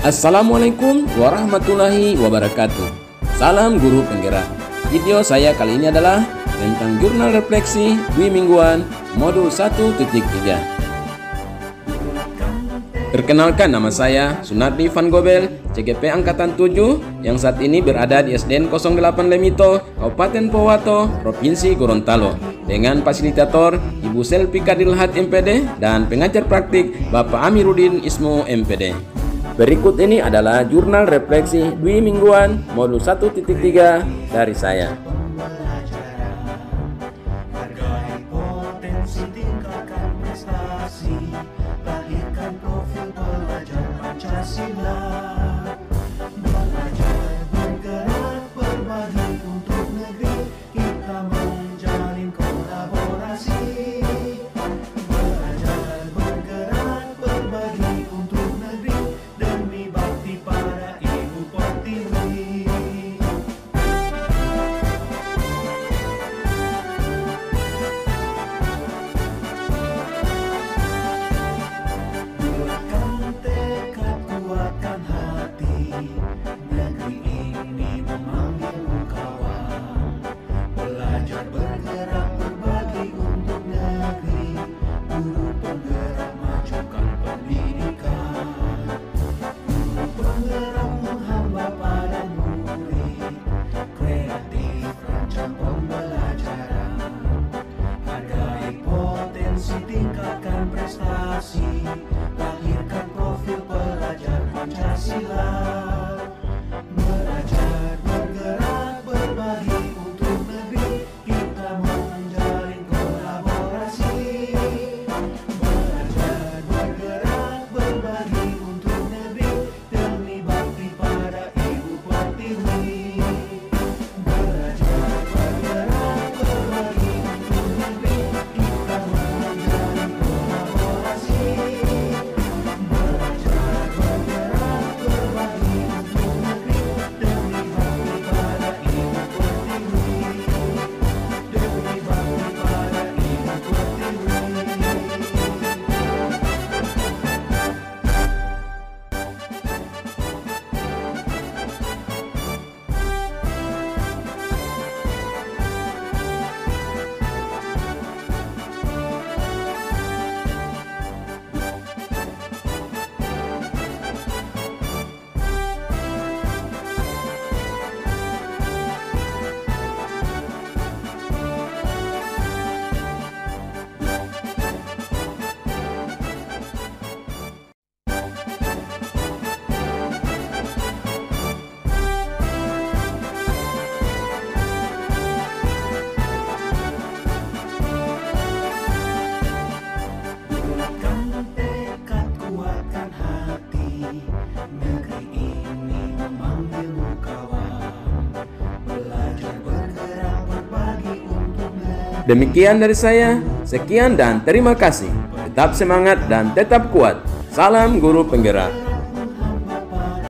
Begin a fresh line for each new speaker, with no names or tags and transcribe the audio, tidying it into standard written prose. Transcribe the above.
Assalamualaikum warahmatullahi wabarakatuh. Salam guru penggerak. Video saya kali ini adalah tentang jurnal refleksi Dwi Mingguan modul 1.3. Perkenalkan, nama saya Sunardi Van Gobel, CGP Angkatan 7 yang saat ini berada di SDN 08 Lemito, Kabupaten Powato, Provinsi Gorontalo, dengan fasilitator Ibu Selvi Kadilhat MPD dan pengajar praktik Bapak Amiruddin Ismo MPD. Berikut ini adalah jurnal refleksi Dwi Mingguan modul 1.3 dari saya.
Hargai potensi, tingkatkan prestasi, lahirkan profil pelajar Pancasila. Belajar, bergerak, berbagi untuk negeri, kita menjalin kolaborasi. Belajar, bergerak, berbagi untuk negeri, demi bakti pada Ibu Pertiwi. Kuatkan tekad, kuatkan hati, negeri ini memanggilmu kawan. Belajar, bergerak, berbagi untuk negeri, guru penggerak, majukan pendidikan. Guru penggerak menghamba pada murid, kreatif rancang pembelajaran. Hargai potensi, tingkatkan prestasi, lahirkan profil pelajar Pancasila. Belajar, bergerak, berbagi untuk negeri, kita menjalin kolaborasi. Belajar, bergerak, berbagi untuk negeri, demi bakti pada Ibu Pertiwi. Belajar, bergerak, berbagi untuk negeri, kita menjalin kolaborasi. Belajar, bergerak, berbagi untuk negeri, demi bakti pada Ibu Pertiwi. Demi bakti pada Ibu Pertiwi. Kuatkan tekad, kuatkan hati, negeri ini memanggilmu kawan. Belajar, bergerak, berbagi untuk negeri.
Demikian dari saya, sekian dan terima kasih. Tetap semangat dan tetap kuat. Salam guru penggerak.